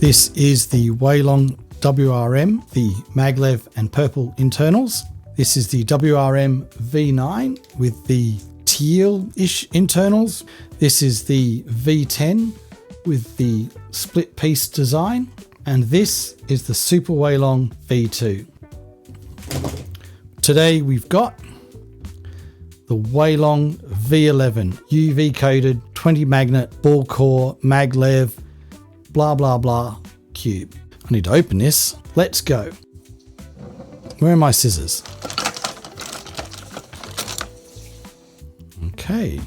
This is the Weilong WRM, the maglev and purple internals. This is the WRM V9 with the teal-ish internals. This is the V10 with the split piece design. And this is the Super Weilong V2. Today we've got the Weilong V11 UV coated 20 magnet ball core maglev blah blah blah cube. I need to open this. Let's go. Where are my scissors? Okay.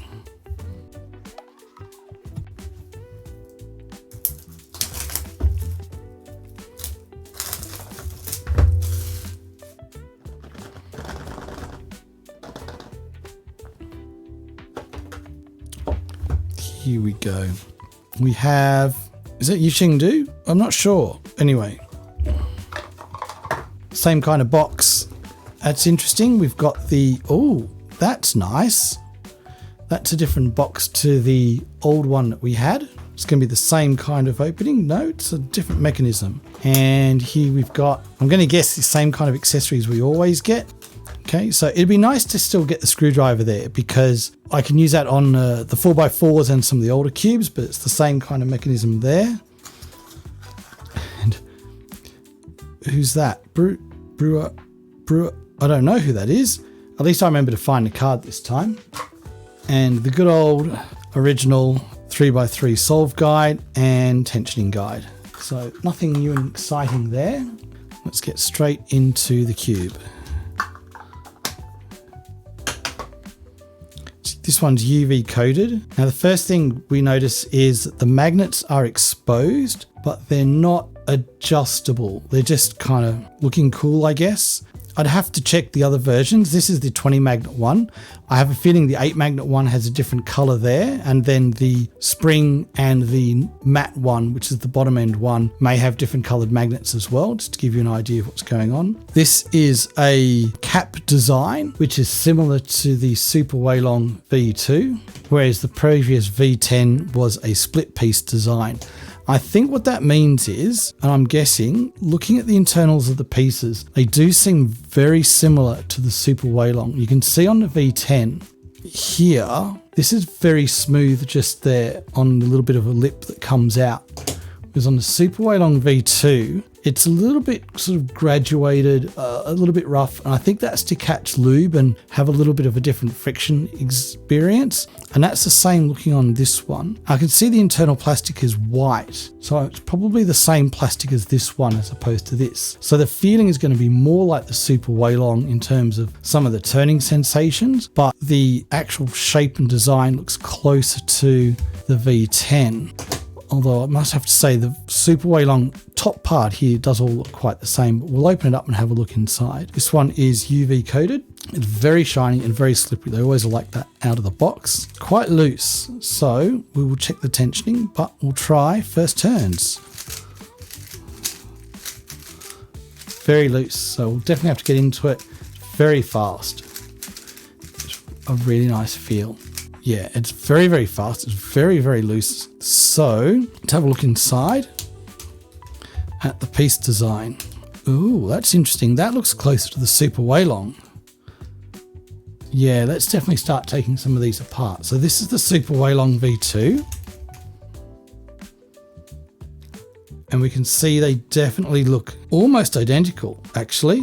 Here we go. We have, is it Yixingdu? I'm not sure. Anyway, same kind of box. That's interesting. We've got the, oh, that's nice. That's a different box to the old one that we had. It's going to be the same kind of opening. No, it's a different mechanism. And here we've got, I'm going to guess the same kind of accessories we always get. Okay, so it'd be nice to still get the screwdriver there because I can use that on the 4x4s and some of the older cubes, but it's the same kind of mechanism there. And who's that? Brewer. I don't know who that is. At least I remember to find the card this time. And the good old original 3x3 solve guide and tensioning guide. So nothing new and exciting there. Let's get straight into the cube. This one's UV coated. Now the first thing we notice is that the magnets are exposed, but they're not adjustable. They're just kind of looking cool, I guess. I'd have to check the other versions. This is the 20 magnet one. I have a feeling the 8 magnet one has a different color there. And then the spring and the matte one, which is the bottom end one, may have different colored magnets as well, just to give you an idea of what's going on. This is a cap design, which is similar to the Super Weilong V2, whereas the previous V10 was a split piece design. I think what that means is, and I'm guessing, looking at the internals of the pieces, they do seem very similar to the Super Weilong. You can see on the V10 here, this is very smooth just there on the little bit of a lip that comes out. Whereas on the Super Weilong V2, it's a little bit sort of graduated, a little bit rough. And I think that's to catch lube and have a little bit of a different friction experience. And that's the same looking on this one. I can see the internal plastic is white. So it's probably the same plastic as this one as opposed to this. So the feeling is going to be more like the Super Weilong in terms of some of the turning sensations, but the actual shape and design looks closer to the V10. Although I must have to say the Super Weilong top part here does all look quite the same, but we'll open it up and have a look inside. This one is UV coated. It's very shiny and very slippery. They always like that out of the box. Quite loose. So we will check the tensioning, but we'll try first turns. Very loose. So we'll definitely have to get into it very fast. It's a really nice feel. Yeah, it's very, very fast. It's very, very loose. So let's have a look inside at the piece design. Ooh, that's interesting. That looks closer to the Super Weilong. Yeah, let's definitely start taking some of these apart. So this is the Super Weilong V2. And we can see they definitely look almost identical, actually.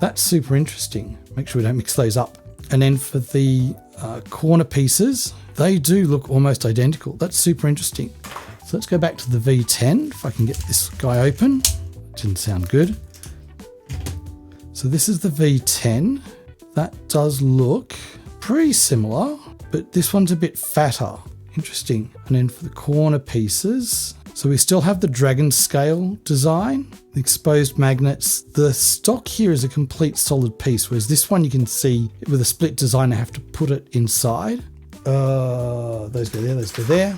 That's super interesting. Make sure we don't mix those up. And then for the corner pieces, they do look almost identical. That's super interesting. So let's go back to the V10 if I can get this guy open. Didn't sound good. So this is the V10. That does look pretty similar, but this one's a bit fatter. Interesting. And then for the corner pieces, so we still have the dragon scale design, the exposed magnets. The stock here is a complete solid piece, whereas this one you can see with a split design, I have to put it inside. Those go there, those go there.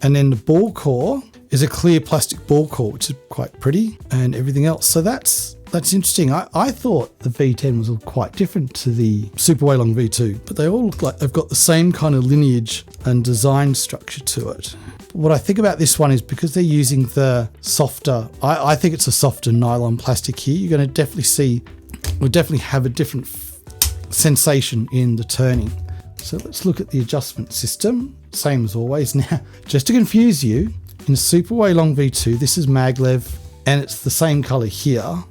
And then the ball core is a clear plastic ball core, which is quite pretty, and everything else. So that's That's interesting. I thought the V10 was quite different to the Super Waylong V2, but they all look like they've got the same kind of lineage and design structure to it. What I think about this one is because they're using the softer, I think it's a softer nylon plastic here, you're going to definitely have a different sensation in the turning. So let's look at the adjustment system. Same as always. Now, just to confuse you, in Super Waylong V2, this is maglev, and it's the same color here,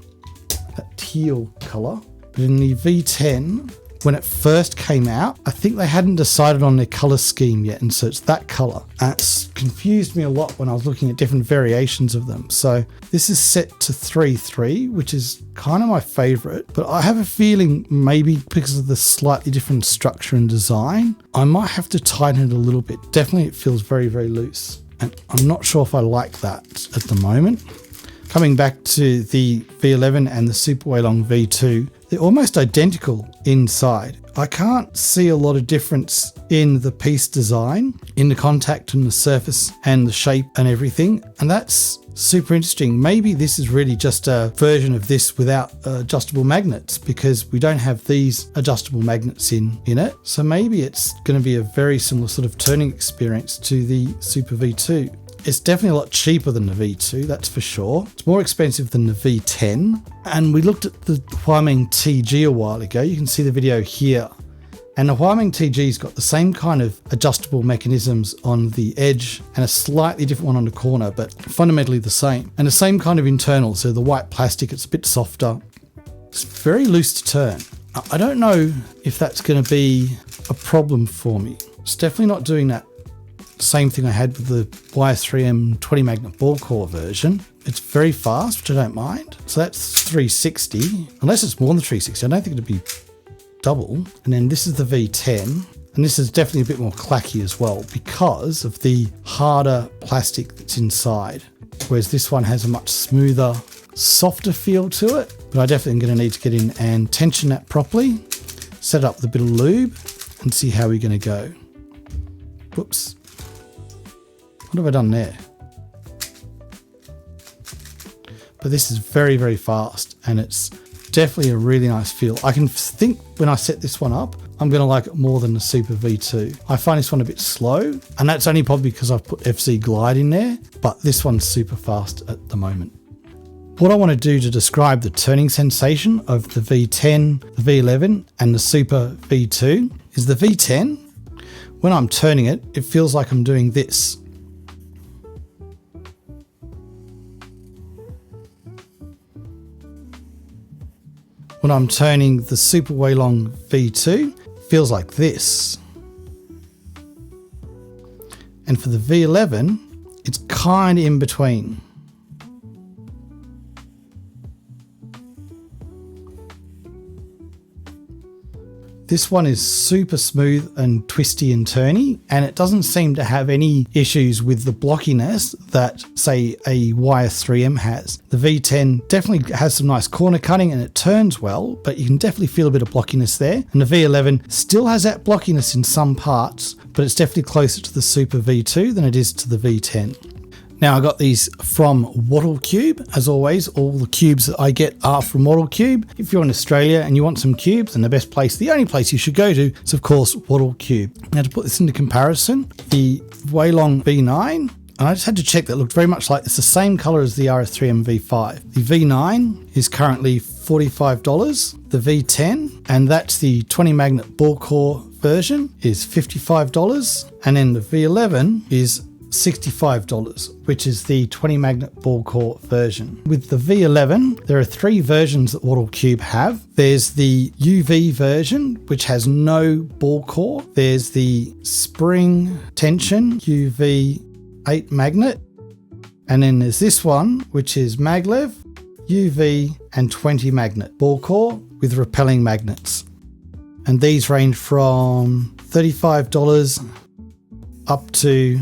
that teal color. But in the V10, when it first came out, I think they hadn't decided on their color scheme yet, and so it's that color. And it's confused me a lot when I was looking at different variations of them. So this is set to 3.3, which is kind of my favorite, but I have a feeling maybe because of the slightly different structure and design, I might have to tighten it a little bit. Definitely it feels very, very loose, and I'm not sure if I like that at the moment. Coming back to the V11 and the Super Waylong V2, they're almost identical inside. I can't see a lot of difference in the piece design, in the contact and the surface and the shape and everything. And that's super interesting. Maybe this is really just a version of this without adjustable magnets, because we don't have these adjustable magnets in it. So maybe it's going to be a very similar sort of turning experience to the Super V2. It's definitely a lot cheaper than the V2, that's for sure. It's more expensive than the V10. And we looked at the Huameng TG a while ago. You can see the video here. And the Huameng TG's got the same kind of adjustable mechanisms on the edge and a slightly different one on the corner, but fundamentally the same. And the same kind of internal, so the white plastic, it's a bit softer. It's very loose to turn. I don't know if that's going to be a problem for me. It's definitely not doing that same thing I had with the YS3M 20 magnet ball core version. It's very fast, which I don't mind. So that's 360, unless it's more than 360. I don't think it'd be double. And then this is the V10, and this is definitely a bit more clacky as well because of the harder plastic that's inside. Whereas this one has a much smoother, softer feel to it. But I definitely am going to need to get in and tension that properly, set it up with a bit of lube, and see how we're going to go. Whoops. What have I done there? But this is very, very fast, and it's definitely a really nice feel. I can think when I set this one up, I'm going to like it more than the Super V2. I find this one a bit slow, and that's only probably because I've put FZ Glide in there, but this one's super fast at the moment. What I want to do to describe the turning sensation of the V10, the V11, and the Super V2 is the V10. When I'm turning it, it feels like I'm doing this. When I'm turning the Super Waylong V2, it feels like this. And for the V11, it's kind of in between. This one is super smooth and twisty and turny, and it doesn't seem to have any issues with the blockiness that, say, a YS3M has. The V10 definitely has some nice corner cutting and it turns well, but you can definitely feel a bit of blockiness there. And the V11 still has that blockiness in some parts, but it's definitely closer to the Super V2 than it is to the V10. Now I got these from Wattle Cube. As always, all the cubes that I get are from Wattle Cube. If you're in Australia and you want some cubes, then the only place you should go to is of course Wattle Cube. Now to put this into comparison, the Waylong V9, and I just had to check that it looked very much like it's the same color as the RS3M V5. The V9 is currently $45. The V10, and that's the 20 magnet ball core version, is $55. And then the V11 is $65, which is the 20 magnet ball core version. With the V11, there are three versions that Wattle Cube have. There's the UV version, which has no ball core. There's the spring tension UV 8 magnet. And then there's this one, which is maglev, UV and 20 magnet ball core with repelling magnets. And these range from $35 up to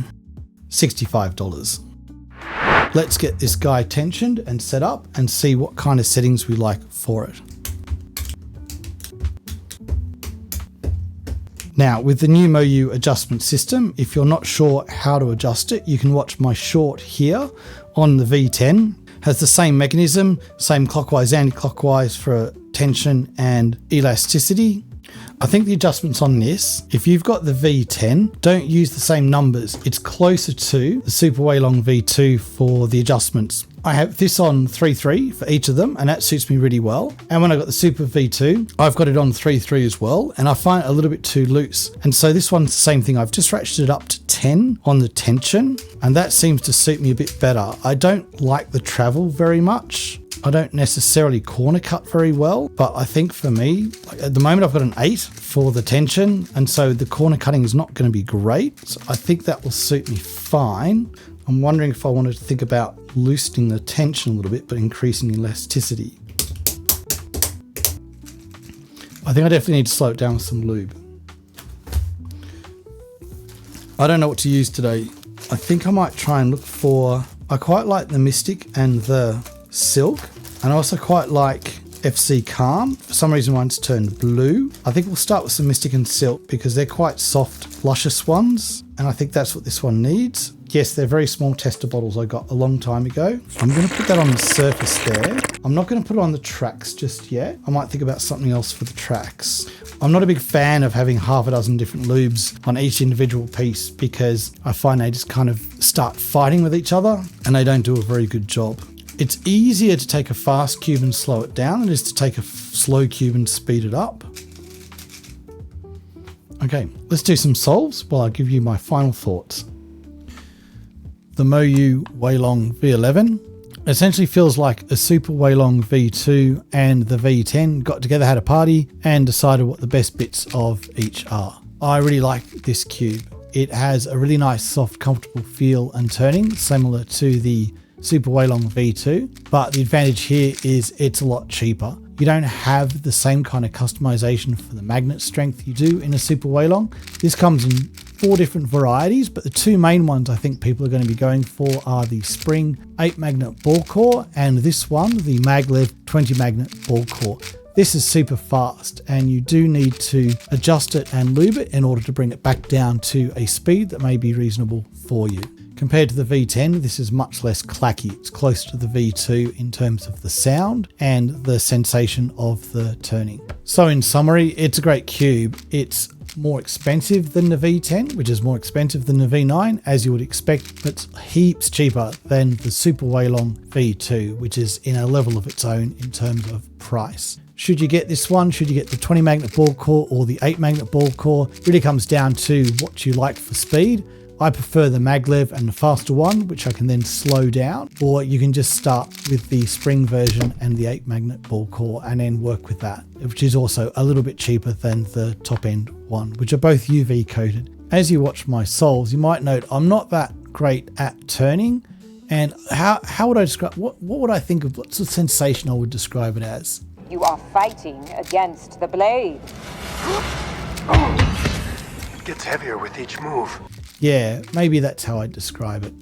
$65. Let's get this guy tensioned and set up and see what kind of settings we like for it. Now with the new MoU adjustment system, if you're not sure how to adjust it, you can watch my short here on the V10. Has the same mechanism, same clockwise, anti-clockwise for tension and elasticity. I think the adjustments on this, if you've got the V10, don't use the same numbers. It's closer to the Super Wailong V2 for the adjustments. I have this on 3.3 for each of them, and that suits me really well. And when I got the Super V2, I've got it on 3.3 as well, and I find it a little bit too loose. And so this one's the same thing. I've just ratcheted it up to 10 on the tension, and that seems to suit me a bit better. I don't like the travel very much. I don't necessarily corner cut very well, but I think for me, like at the moment I've got an 8 for the tension, and so the corner cutting is not going to be great. So I think that will suit me fine. I'm wondering if I wanted to think about loosening the tension a little bit, but increasing elasticity. I think I definitely need to slow it down with some lube. I don't know what to use today. I think I might try and look for, I quite like the Mystic and the Silk, and I also quite like FC Calm. For some reason mine's turned blue. I think we'll start with some Mystic and Silk because they're quite soft, luscious ones, and I think that's what this one needs. Yes, they're very small tester bottles I got a long time ago. I'm going to put that on the surface there. I'm not going to put it on the tracks just yet. I might think about something else for the tracks. I'm not a big fan of having half a dozen different lubes on each individual piece because I find they just kind of start fighting with each other and they don't do a very good job. It's easier to take a fast cube and slow it down than it is to take a slow cube and speed it up. Okay, let's do some solves while I give you my final thoughts. The Moyu Wailong V11 essentially feels like a Super Wailong V2 and the V10 got together, had a party, and decided what the best bits of each are. I really like this cube. It has a really nice, soft, comfortable feel and turning, similar to the Super Wailong V2, but the advantage here is it's a lot cheaper. You don't have the same kind of customization for the magnet strength you do in a Super Wailong. This comes in 4 different varieties, but the 2 main ones I think people are going to be going for are the Spring 8 magnet ball core and this one, the Maglev 20 magnet ball core. This is super fast and you do need to adjust it and lube it in order to bring it back down to a speed that may be reasonable for you. Compared to the V10, this is much less clacky. It's closer to the V2 in terms of the sound and the sensation of the turning. So in summary, it's a great cube. It's more expensive than the V10, which is more expensive than the V9, as you would expect, but it's heaps cheaper than the Super Wailong V2, which is in a level of its own in terms of price. Should you get this one? Should you get the 20 magnet ball core or the 8 magnet ball core? It really comes down to what you like for speed. I prefer the Maglev and the faster one, which I can then slow down, or you can just start with the Spring version and the 8 magnet ball core and then work with that, which is also a little bit cheaper than the top end one, which are both UV coated. As you watch my solves, you might note I'm not that great at turning, and how would I describe, what would I think of, what's the sensation I would describe it as? You are fighting against the blade. It gets heavier with each move. Yeah, maybe that's how I'd describe it.